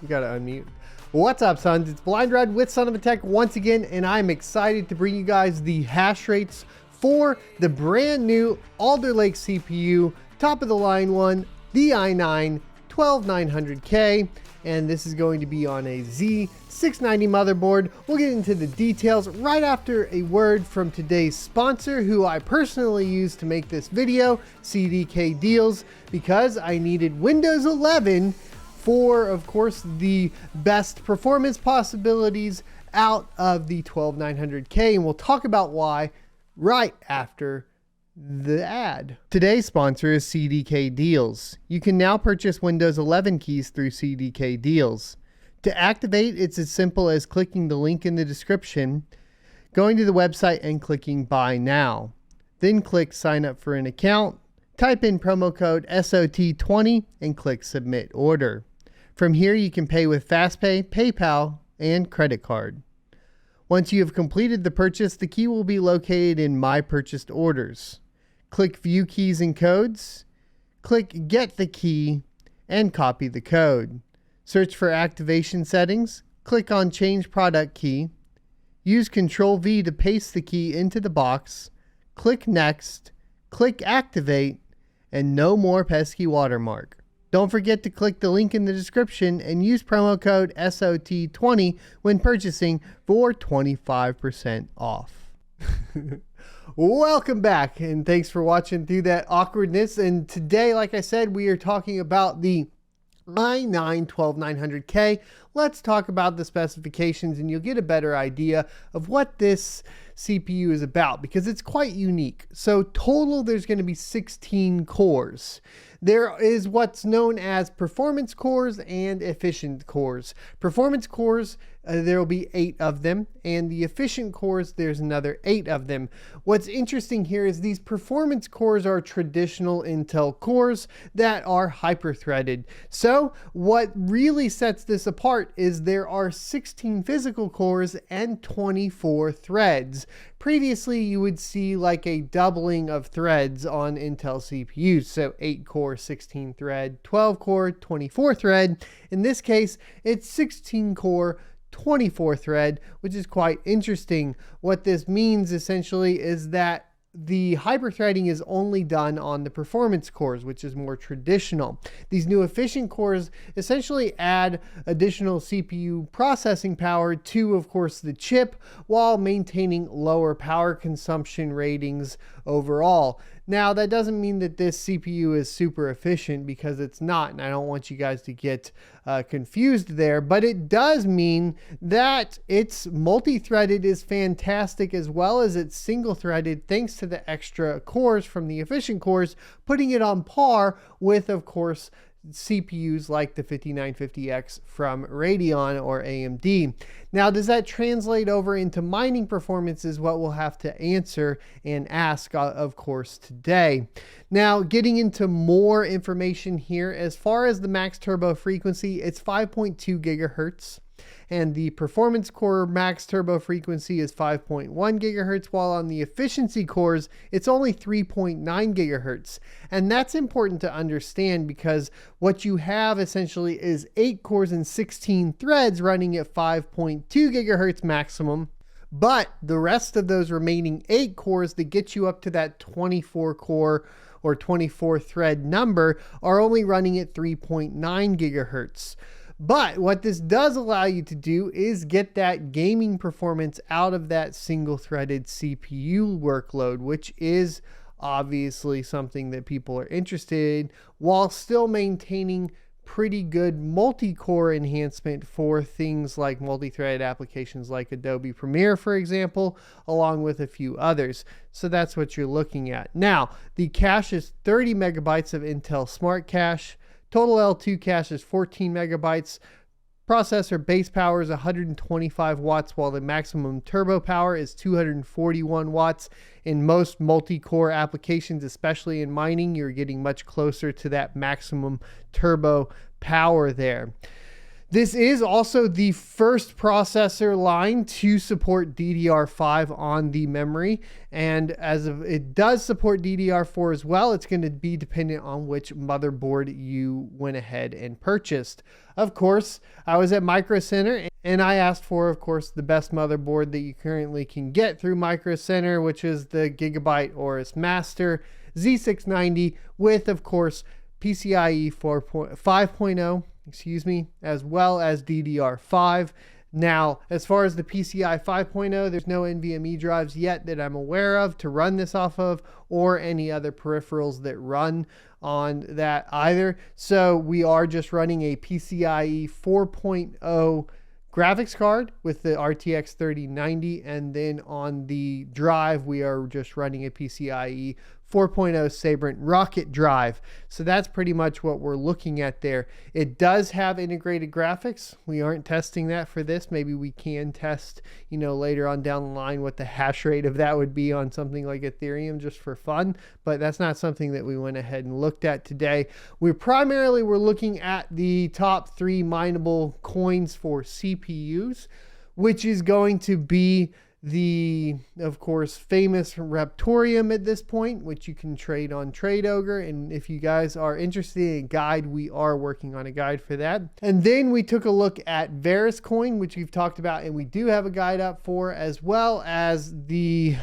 We gotta unmute. What's up, sons? It's Blind Red with Son of a Tech once again, and I'm excited to bring you guys the hash rates for the brand new Alder Lake CPU, top of the line one, the i9 12900K, and this is going to be on a Z690 motherboard. We'll get into the details right after a word from today's sponsor, who I personally used to make this video, CDK Deals, because I needed Windows 11 for, of course, the best performance possibilities out of the 12900K, and we'll talk about why right after the ad. Today's sponsor is CDK Deals. You can now purchase Windows 11 keys through CDK Deals. To activate, it's as simple as clicking the link in the description, going to the website and clicking Buy Now. Then click Sign Up for an Account, type in promo code SOT20 and click Submit Order. From here, you can pay with FastPay, PayPal, and credit card. Once you have completed the purchase, the key will be located in My Purchased Orders. Click View Keys and Codes, click Get the Key, and copy the code. Search for activation settings, click on Change Product Key, use Ctrl-V to paste the key into the box, click Next, click Activate, and no more pesky watermark. Don't forget to click the link in the description and use promo code SOT20 when purchasing for 25% off. Welcome back, and thanks for watching through that awkwardness. And today, like I said, we are talking about the i9 12900K. Let's talk about the specifications and you'll get a better idea of what this CPU is about, because it's quite unique. So total, there's going to be 16 cores. There is what's known as performance cores and efficient cores. Performance cores, there will be 8 of them, and the efficient cores, there's another 8 of them. What's interesting here is these performance cores are traditional Intel cores that are hyper-threaded. So what really sets this apart is there are 16 physical cores and 24 threads. Previously, you would see like a doubling of threads on Intel CPUs. So 8 core, 16 thread, 12 core, 24 thread. In this case, it's 16 core, 24 thread, which is quite interesting. What this means essentially is that the hyperthreading is only done on the performance cores, which is more traditional. These new efficient cores essentially add additional CPU processing power to, of course, the chip, while maintaining lower power consumption ratings overall. Now, that doesn't mean that this CPU is super efficient, because it's not, and I don't want you guys to get confused there, but it does mean that its multi-threaded is fantastic, as well as it's single-threaded thanks to the extra cores from the efficient cores, putting it on par with, of course, CPUs like the 5950X from Radeon or AMD. Now, does that translate over into mining performance is what we'll have to answer and ask, of course, today. Now, getting into more information here, as far as the max turbo frequency, it's 5.2 gigahertz. And the performance core max turbo frequency is 5.1 gigahertz, while on the efficiency cores, it's only 3.9 gigahertz. And that's important to understand, because what you have essentially is 8 cores and 16 threads running at 5.2 gigahertz maximum. But the rest of those remaining 8 cores that get you up to that 24 core or 24 thread number are only running at 3.9 gigahertz. But what this does allow you to do is get that gaming performance out of that single-threaded CPU workload, which is obviously something that people are interested in, while still maintaining pretty good multi-core enhancement for things like multi-threaded applications like Adobe Premiere, for example, along with a few others. So that's what you're looking at. Now, the cache is 30 megabytes of Intel Smart Cache. Total L2 cache is 14 megabytes. Processor base power is 125 watts, while the maximum turbo power is 241 watts. In most multi-core applications, especially in mining, you're getting much closer to that maximum turbo power there. This is also the first processor line to support DDR5 on the memory. And as of it does support DDR4 as well, it's going to be dependent on which motherboard you went ahead and purchased. Of course, I was at Micro Center and I asked for, of course, the best motherboard that you currently can get through Micro Center, which is the Gigabyte Aorus Master Z690 with, of course, PCIe 5.0, as well as DDR5. Now, as far as the PCI 5.0, there's no NVMe drives yet that I'm aware of to run this off of, or any other peripherals that run on that either. So we are just running a PCIe 4.0 graphics card with the RTX 3090, and then on the drive we are just running a PCIe 4.0 Sabrent Rocket drive. So that's pretty much what we're looking at there. It does have integrated graphics. We aren't testing that for this. Maybe we can test, later on down the line what the hash rate of that would be on something like Ethereum just for fun, but that's not something that we went ahead and looked at today. We're looking at the top 3 mineable coins for CPUs, which is going to be the, of course, famous Raptorium at this point, which you can trade on TradeOgre. And if you guys are interested in a guide, we are working on a guide for that. And then we took a look at VerusCoin, which we've talked about, and we do have a guide up for, as well as the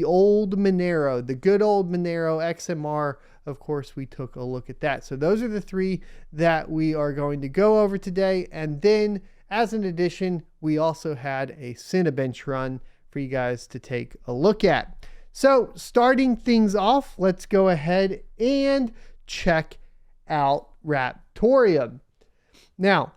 old Monero, the good old Monero XMR. Of course, we took a look at that. So those are the 3 that we are going to go over today. And then, as an addition, we also had a Cinebench run for you guys to take a look at. So starting things off, let's go ahead and check out Raptorium. Now,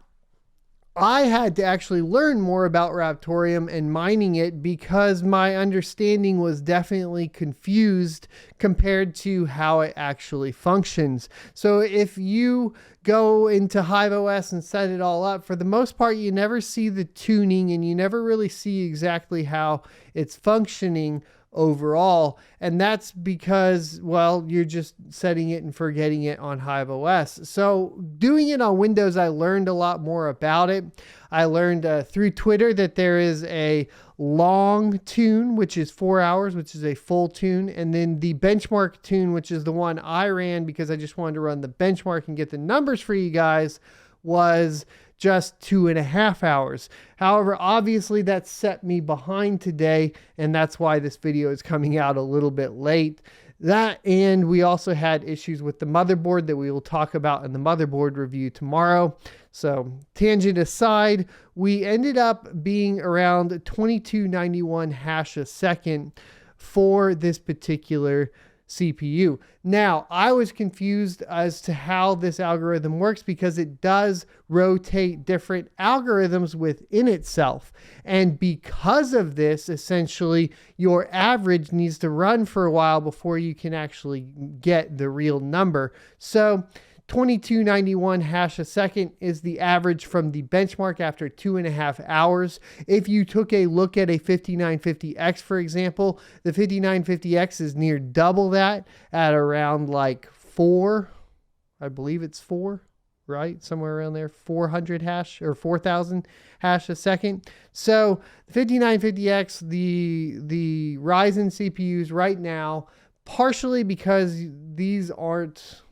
I had to actually learn more about Raptorium and mining it because my understanding was definitely confused compared to how it actually functions. So if you go into HiveOS and set it all up, for the most part, you never see the tuning and you never really see exactly how it's functioning overall. And that's because, well, you're just setting it and forgetting it on HiveOS. So doing it on Windows, I learned a lot more about it. I learned through Twitter that there is a long tune, which is 4 hours, which is a full tune. And then the benchmark tune, which is the one I ran because I just wanted to run the benchmark and get the numbers for you guys, was just 2.5 hours. However, obviously that set me behind today, and that's why this video is coming out a little bit late. That, and we also had issues with the motherboard that we will talk about in the motherboard review tomorrow. So tangent aside, we ended up being around 2291 hash a second for this particular CPU. Now, I was confused as to how this algorithm works because it does rotate different algorithms within itself. And because of this, essentially, your average needs to run for a while before you can actually get the real number. So 2291 hash a second is the average from the benchmark after 2.5 hours. If you took a look at a 5950X, for example, the 5950X is near double that at around like 4, I believe it's 4, right? Somewhere around there, 400 hash or 4000 hash a second. So the 5950X, the Ryzen CPUs right now, partially because these aren't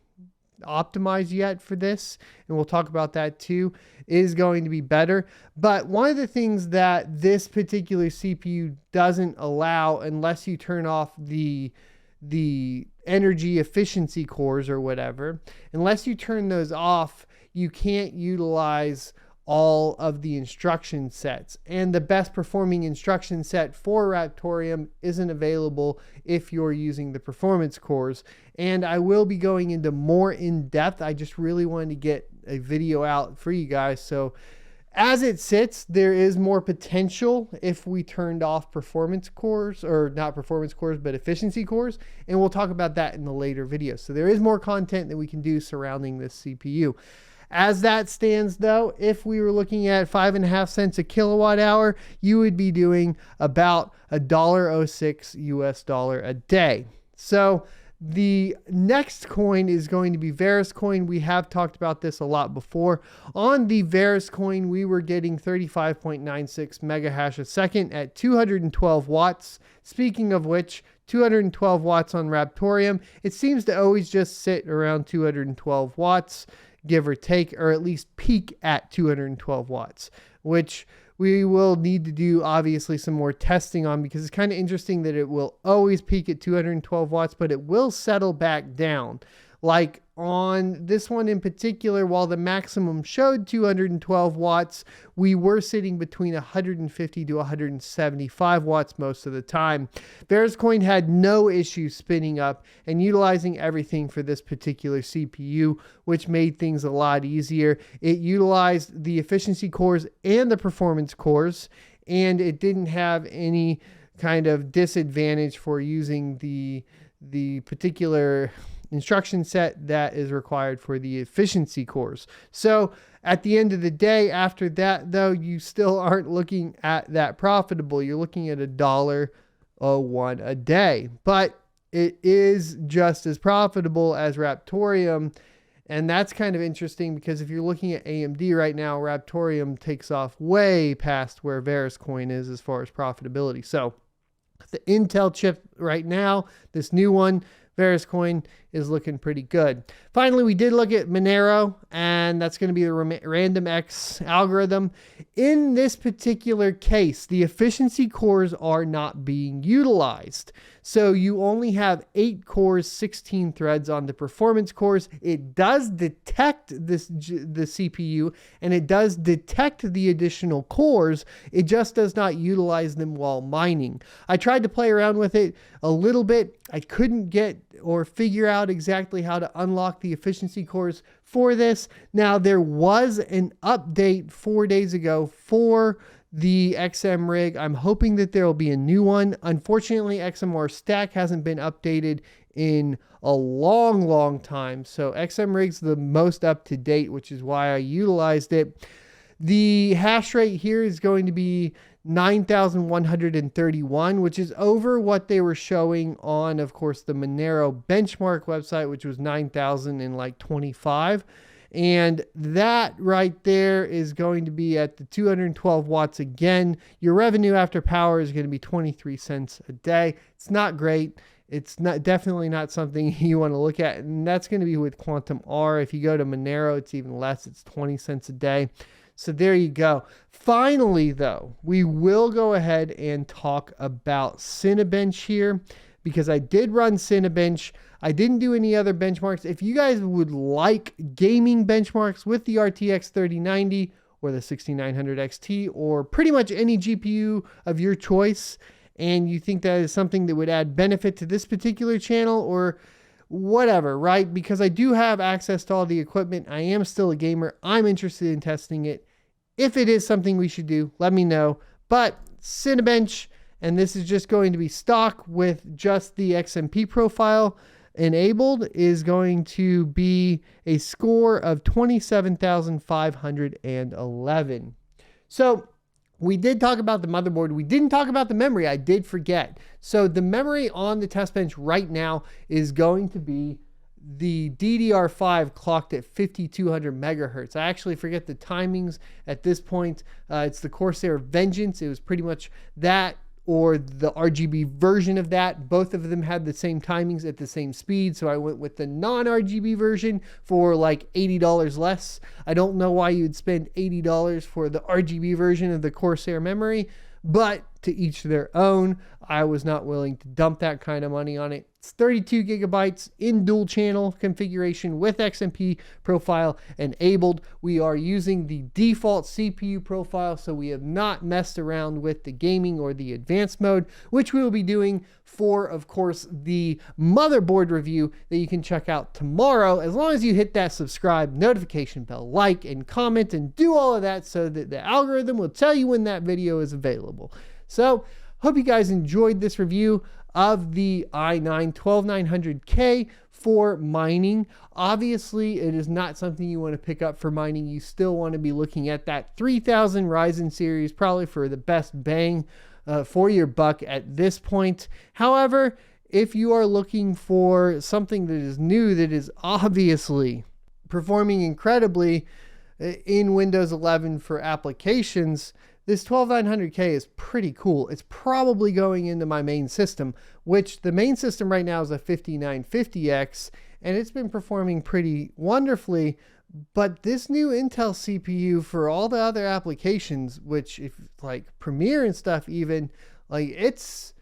optimized yet for this, and we'll talk about that too, is going to be better. But one of the things that this particular CPU doesn't allow, unless you turn off the energy efficiency cores or whatever, unless you turn those off, you can't utilize all of the instruction sets. And the best performing instruction set for Raptorium isn't available if you're using the performance cores. And I will be going into more in depth. I just really wanted to get a video out for you guys. So as it sits, there is more potential if we turned off performance cores, or not performance cores, but efficiency cores. And we'll talk about that in the later videos. So there is more content that we can do surrounding this CPU. As that stands though, if we were looking at 5.5 cents a kilowatt hour, you would be doing about $1.06 US a day. So The next coin is going to be VerusCoin. We have talked about this a lot before. On the VerusCoin, we were getting 35.96 mega hash a second at 212 watts. Speaking of which, 212 watts on Raptorium. It seems to always just sit around 212 watts, give or take, or at least peak at 212 watts, which we will need to do obviously some more testing on, because it's kind of interesting that it will always peak at 212 watts, but it will settle back down. Like on this one in particular, while the maximum showed 212 watts, we were sitting between 150 to 175 watts most of the time. VerusCoin had no issue spinning up and utilizing everything for this particular CPU, which made things a lot easier. It utilized the efficiency cores and the performance cores, and it didn't have any kind of disadvantage for using the particular instruction set that is required for the efficiency cores. So at the end of the day, after that though, you still aren't looking at that profitable. You're looking at $1.01 a day, but it is just as profitable as Raptorium. And that's kind of interesting, because if you're looking at AMD right now, Raptorium takes off way past where VerusCoin is as far as profitability. So the Intel chip right now, this new one, VerusCoin, is looking pretty good. Finally, we did look at Monero, and that's going to be the random X algorithm. In this particular case, the efficiency cores are not being utilized. So you only have 8 cores, 16 threads on the performance cores. It does detect the CPU, and it does detect the additional cores. It just does not utilize them while mining. I tried to play around with it a little bit. I couldn't get or figure out exactly how to unlock the efficiency cores for this. Now, there was an update 4 days ago for the XM rig. I'm hoping that there will be a new one. Unfortunately, XMR stack hasn't been updated in a long time. So XM rig's the most up to date, which is why I utilized it. The hash rate here is going to be 9,131, which is over what they were showing on, of course, the Monero benchmark website, which was 9,025. And that right there is going to be at the 212 watts again. Your revenue after power is going to be 23 cents a day. It's not great. It's definitely not something you want to look at. And that's going to be with Quantum R. If you go to Monero, it's even less. It's 20 cents a day. So there you go. Finally, though, we will go ahead and talk about Cinebench here, because I did run Cinebench. I didn't do any other benchmarks. If you guys would like gaming benchmarks with the RTX 3090 or the 6900 XT, or pretty much any GPU of your choice, and you think that is something that would add benefit to this particular channel, or whatever, right? Because I do have access to all the equipment. I am still a gamer. I'm interested in testing it. If it is something we should do, let me know. But Cinebench, and this is just going to be stock with just the XMP profile enabled, is going to be a score of 27,511. So we did talk about the motherboard. We didn't talk about the memory. I did forget. So the memory on the test bench right now is going to be the DDR5 clocked at 5200 megahertz. I actually forget the timings at this point. It's the Corsair Vengeance. It was pretty much that, or the RGB version of that. Both of them had the same timings at the same speed, so I went with the non-RGB version for like $80 less. I don't know why you'd spend $80 for the RGB version of the Corsair memory, but to each their own. I was not willing to dump that kind of money on it. It's 32 gigabytes in dual channel configuration with XMP profile enabled. We are using the default CPU profile, so we have not messed around with the gaming or the advanced mode, which we will be doing for, of course, the motherboard review that you can check out tomorrow, as long as you hit that subscribe, notification bell, like, and comment, and do all of that so that the algorithm will tell you when that video is available. So, hope you guys enjoyed this review of the i9-12900K for mining. Obviously, it is not something you want to pick up for mining. You still want to be looking at that 3000 Ryzen series, probably for the best bang for your buck at this point. However, if you are looking for something that is new, that is obviously performing incredibly in Windows 11 for applications, this 12900K is pretty cool. It's probably going into my main system, which the main system right now is a 5950X, and it's been performing pretty wonderfully. But this new Intel CPU for all the other applications, which if like Premiere and stuff, even like it's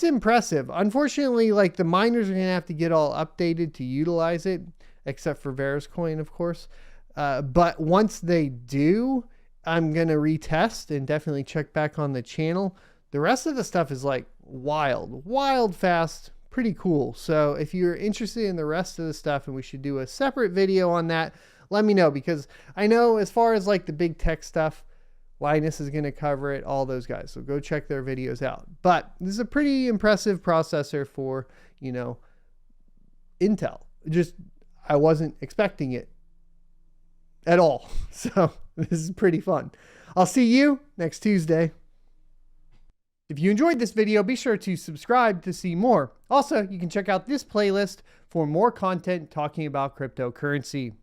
impressive. Unfortunately, like the miners are gonna have to get all updated to utilize it, except for VerusCoin, of course. But once they do, I'm gonna retest and definitely check back on the channel. The rest of the stuff is like wild fast, pretty cool. So if you're interested in the rest of the stuff and we should do a separate video on that, let me know, because I know as far as like the big tech stuff, Linus is going to cover it, all those guys. So go check their videos out. But this is a pretty impressive processor for, you know, Intel. Just, I wasn't expecting it at all. So this is pretty fun. I'll see you next Tuesday. If you enjoyed this video, be sure to subscribe to see more. Also, you can check out this playlist for more content talking about cryptocurrency.